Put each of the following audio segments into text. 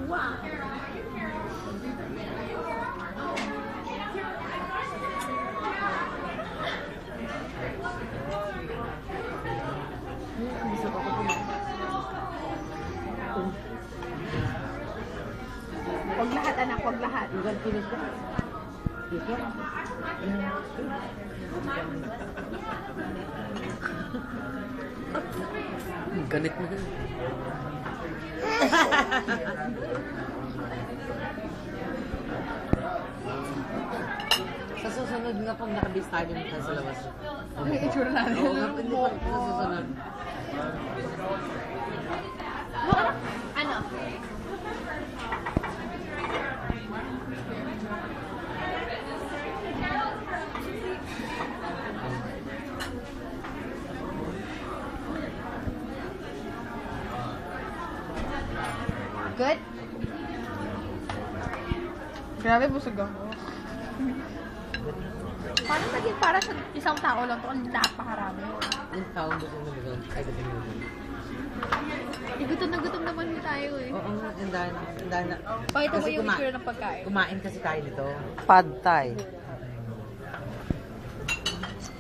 Huwag lahat, anak. Huwag lahat. Galit na. Sa susunod nga pag nakabis tayo dito sa labas. Ay, itsura natin. Oo nga, hindi pa sa susunod. Ano? Good? Grabe, busog ako. Paano naging para sa isang tao lang to? Ang napakarami. Yung taong gusto na doon. Ay, gusto na doon. Gutom na gutom naman tayo eh. Oo nga, hindahan na. Pakita mo Kasi yung itsura ng pagkain. Kumain kasi tayo nito. Pad Thai.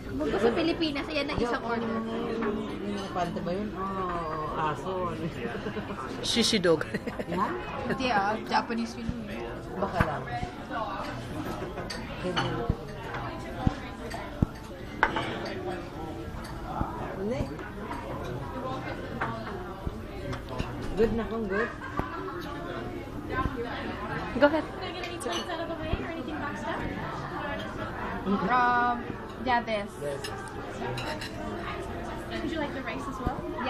Mungo sa Pilipinas, ayan na isang order. Yung pad Thai ba yun? Aso. Shishi dog. Yan? Hindi Japanese yun eh. Baka lang. Hindi. Good na kung good. Go ahead. Yeah, this. Yes. Would you like the rice as well?